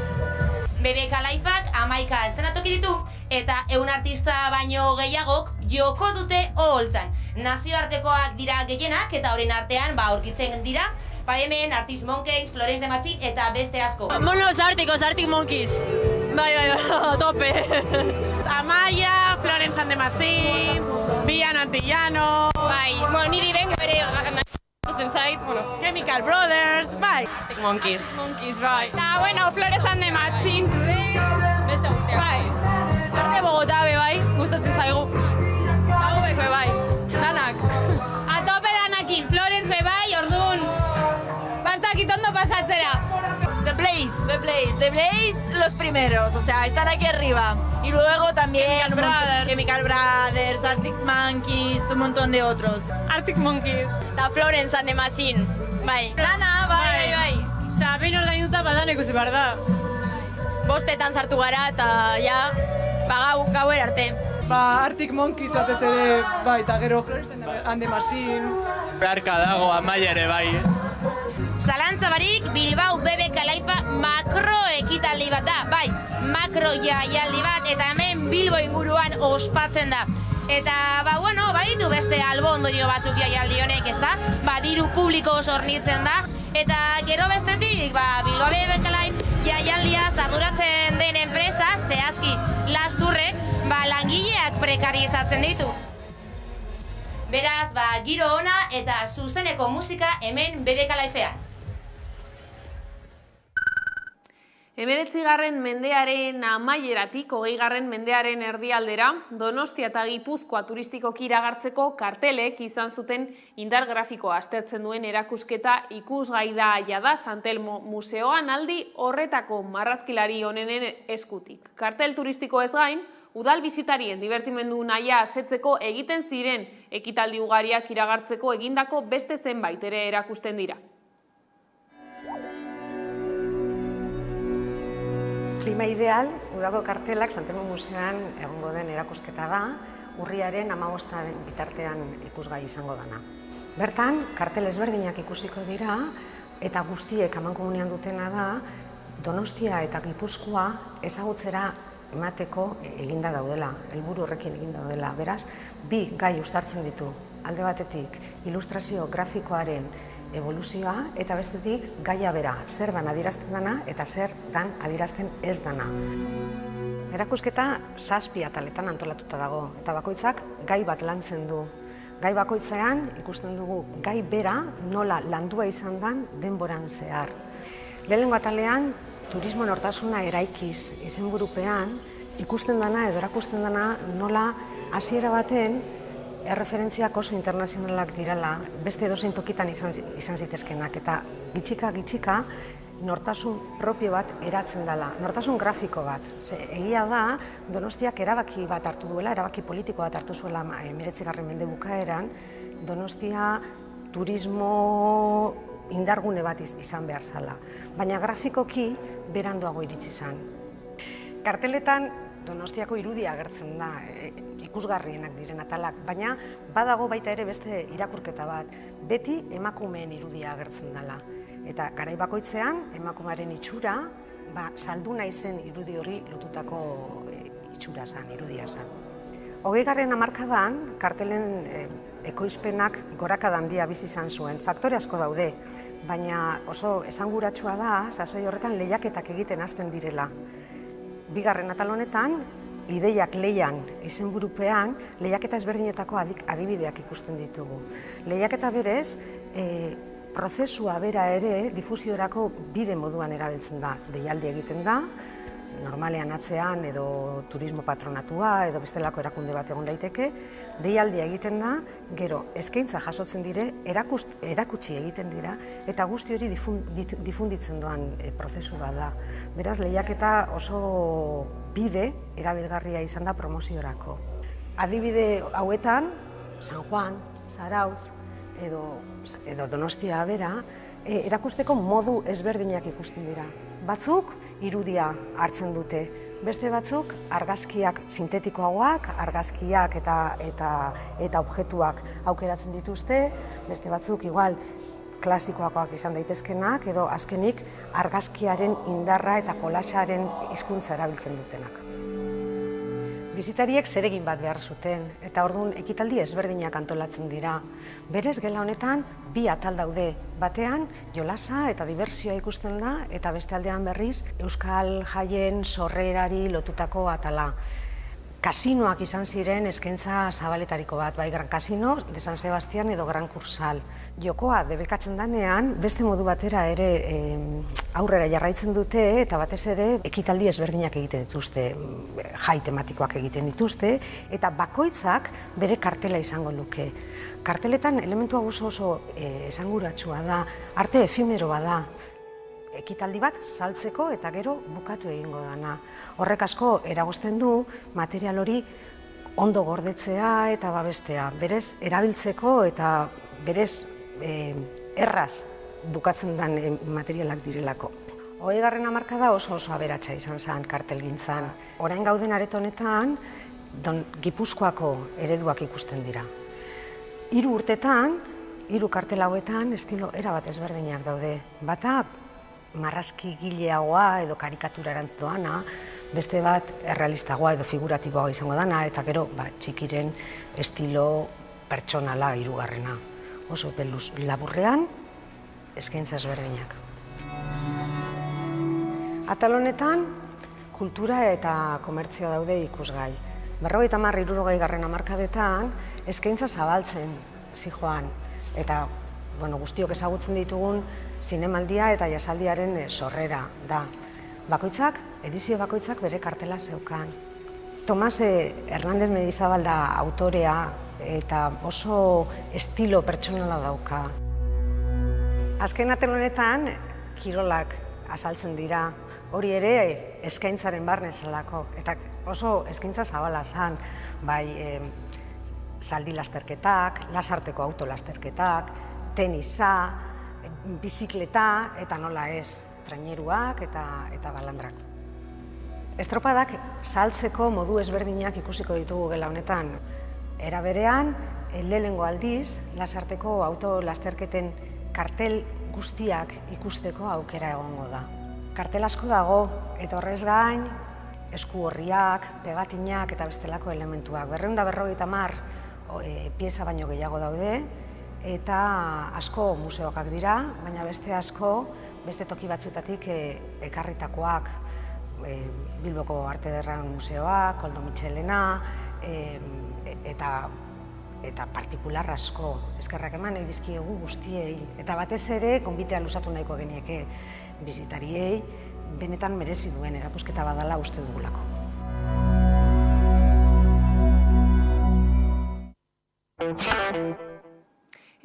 BBK Liveak 11 estenatoki ditu eta 100 artista baino gehiagok joko dute oholtzan. Nazioartekoak dira gehienak eta horien artean aurkitzen dira hemen Arctic Monkeys, Florence de Machine eta beste asko. Monos árticos, Arctic Monkeys. Bai, a tope. Amaya, Florence and the Machine, Bian Antillano. Bai, niri ben bere Chemical Brothers, bai. Arctic Monkeys, bai. Eta, Florence and the Machine. Beste guztia. Bai. Arte Bogotá, bai, gustatzen zaigu. Eta bai, danak. A tope danakin, Florence, bai, orduan. Bastakit ondo pasatzera. The Blaze, los primeros, o sea, están aquí arriba. Y luego también Chemical Brothers, Arctic Monkeys, un montón de otros. Arctic Monkeys. La Florence and the Machine. Bai. Dana, bai. Sabino la induta badan ikusi behar da. Bostetan sartu gara eta ja, gauer arte. Arctic Monkeys batez ere, bai, eta gero Florence and the Machine. Beharka dago, Amaia ere bai. Zalantza barik, Bilbao BBK Live makro ekitaldi bat da, bai, makro jaialdi bat, eta hemen Bilbo inguruan ospatzen da. Eta, baditu beste albo ondorio batzuk jaialdi honek, ez da? Diru publiko oso hornitzen da, eta gero bestetik, Bilbao BBK Live jaialdiaz arduratzen den enpresa, zehazki Lasturrek, langileak prekarizatzen ditu. Beraz, giro ona eta zuzeneko musika hemen BDK Lifean. 19. mendearen amaieratik 20. mendearen erdialdera, Donostia eta Gipuzkoa turistikoki iragartzeko kartelek izan zuten indar grafikoa aztertzen duen erakusketa ikusgai da jada Santelmo Museoan aldi horretako marrazkilari honenen eskutik. Kartel turistiko ez gain, udal bizitarien divertimendu nahia asetzeko egiten ziren ekitaldi ugariak iragartzeko egindako beste zenbait ere erakusten dira. Klima ideal, udako kartelak Santelmo Museoan egongo den erakusketa da, urriaren 15 bitartean ikusgai izango dana. Bertan, kartel ezberdinak ikusiko dira, eta guztiek amankomunean dutena da, Donostia eta Gipuzkoa ezagutzera emateko eginda daudela, helburu horrekin eginda daudela. Beraz, bi gai uztartzen ditu, alde batetik ilustrazio grafikoaren evoluzioa eta bestetik gaia bera, zer dan adierazten dana eta zer dan adierazten ez dana. Erakusketa 7 ataletan antolatuta dago eta bakoitzak gai bat lantzen du. Gai bakoitzean ikusten dugu gai bera nola landua izan dan denboran zehar. Lehenengo atalean turismo nortasuna eraikiz izenburupean ikusten dana edo erakusten dana nola hasiera baten erreferentziak oso internazionalak direla, beste edozein tokitan izan zitezkenak, eta gitxika nortasun propio bat eratzen dela, nortasun grafiko bat. Egia da, Donostiak erabaki bat hartu duela, erabaki politiko bat hartu zuela 19. mende bukaeran, Donostia turismo indargune bat izan behar zala, baina grafikoki beranduago iritsi zen. Karteletan Donostiako irudia agertzen da, ikusgarrienak diren atalak, baina badago baita ere beste irakurketa bat, beti emakumeen irudia agertzen dela. Eta garai bakoitzean, emakumearen itxura, saldu naizen irudi hori lotutako itxura zen, irudia zen. 20. hamarkadan, kartelen ekoizpenak gorakada handia bizi izan zuen, faktore asko daude, baina oso esanguratsua da, sasoi horretan lehiaketak egiten hasten direla. 2. atal honetan, ideiak leian izenburupean, lehiaketa ezberdinetako adibideak ikusten ditugu. Lehiaketa berez, prozesua bera ere difusiorako bide moduan erabiltzen da. Deialdi egiten da, normalean atzean edo turismo patronatua edo bestelako erakunde bat egon daiteke, deialdia egiten da, gero eskaintza jasotzen dire, erakutsi egiten dira, eta guzti hori difunditzen doan prozesu bat da. Beraz, lehiaketa oso bide erabilgarria izan da promoziorako. Adibide hauetan, San Juan, Zarautz edo Donostia bera, erakusteko modu ezberdinak ikusten dira. Batzuk irudia hartzen dute, beste batzuk argazkiak sintetikoagoak, argazkiak eta objektuak aukeratzen dituzte, beste batzuk igual klasikoakoak izan daitezkenak edo azkenik argazkiaren indarra eta kolaxaren hizkuntza erabiltzen dutenak. Bizitariek zeregin bat behar zuten, eta orduan ekitaldi ezberdinak antolatzen dira. Berez, gela honetan, 2 atal daude. Batean, jolasa eta diversioa ikusten da, eta beste aldean berriz, Euskal Jaien sorrerari lotutako atala. Kasinoak izan ziren eskaintza zabaletariko bat, bai Gran Kasino, de San Sebastián edo Gran Kursal. Jokoa debekatzen danean, beste modu batera ere aurrera jarraitzen dute eta batez ere ekitaldi ezberdinak egiten dituzte, jai tematikoak egiten dituzte, eta bakoitzak bere kartela izango luke. Karteletan elementua oso esanguratsua da, arte efimero da. Ekitaldi bat saltzeko eta gero bukatu egingo dana. Horrek asko eragozten du material hori ondo gordetzea eta babestea. Berez erabiltzeko eta berez erraz bukatzen den materialak direlako. 20. hamarkada oso aberatsa izan zen kartelgintzan. Orain gauden areto honetan Gipuzkoako ereduak ikusten dira. 3 urtetan, 3 kartel hauetan estilo erabat ezberdinak daude. Bata marrazki gileagoa edo karikatura erantz doana, beste bat errealistagoa edo figuratiboa izango dana, eta gero txikiren estilo pertsonala 3. Oso peluz laburrean, eskaintza ezberdinak. Atal honetan, kultura eta komertzio daude ikusgai. 50-60 hamarkadetan eskaintza zabaltzen zijoan eta guztiok ezagutzen ditugun zinemaldia eta jasaldiaren sorrera da. Edizio bakoitzak bere kartela zeukan. Tomas Hernández Mendizabal da autorea eta oso estilo pertsonala dauka. Azken atal honetan, kirolak azaltzen dira. Hori ere eskaintzaren barne zelako, eta oso eskaintza zabala zen, bai zaldi lasterketak, lasarteko autolasterketak, tenisa, bizikleta eta nola ez, traineruak eta balandrak. Estropadak saltzeko modu ezberdinak ikusiko ditugu gela honetan. Era berean, lehenengo aldiz, lasarteko autolasterketen kartel guztiak ikusteko aukera egongo da. Kartel asko dago, eta horrez gain, esku horriak, pegatinak eta bestelako elementuak. 250 pieza baino gehiago daude, eta asko museokak dira, baina beste asko, beste toki batzuetatik ekarritakoak, Bilboko Arte Ederren Museoak, Koldo Mitxelena, eta partikular asko. Eskerrak eman nahi dizkiegu guztiei, eta batez ere, gonbitea luzatu nahiko genieke bizitariei, benetan merezi duen erakusketa badala uste dugulako.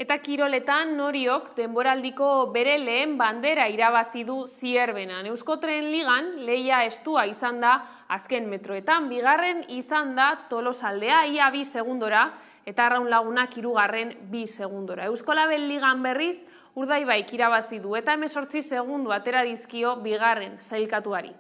Eta kiroletan Noriok denboraldiko bere lehen bandera irabazi du Zierbenan. Euskotren Ligan lehia estua izan da azken metroetan, bigarren izan da Tolosaldea ia 2 segundora eta Arraun Lagunak 2 segundora. Euskolabel Ligan berriz Urdaibaik irabazi du eta 18 segundu atera dizkio bigarren sailkatuari.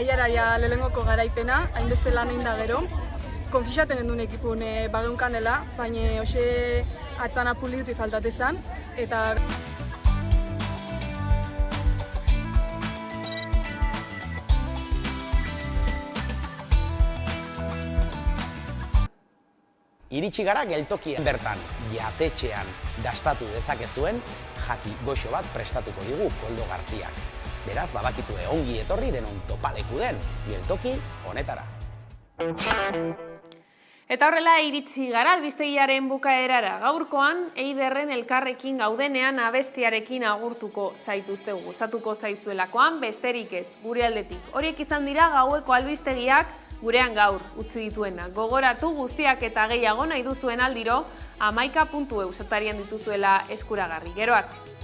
Aiaraia lehengoko garaipena, hainbeste lan egin da gero. Konfixaten genduen ekipun bageunkanela, baina hoxe atzana puliduti faltatezan. Eta Iritsi gara geltokian bertan, jatetxean dastatu dezakezuen jaki goxo bat prestatuko digu Koldo Gartziak. Beraz, badakizue ongi etorri denon topaleku den, geltoki honetara. Eta horrela iritsi gara albistegiaren bukaerara. Gaurkoan, Eiderren elkarrekin gaudenean abestiarekin agurtuko zaituztegu. Gustatuko zaizuelakoan besterik ez, gure aldetik. Horiek izan dira gaueko albistegiak gurean gaur utzi dituena. Gogoratu guztiak eta gehiago nahi duzuen aldiro 11.eu atarian dituzuela eskuragarri. Geroak!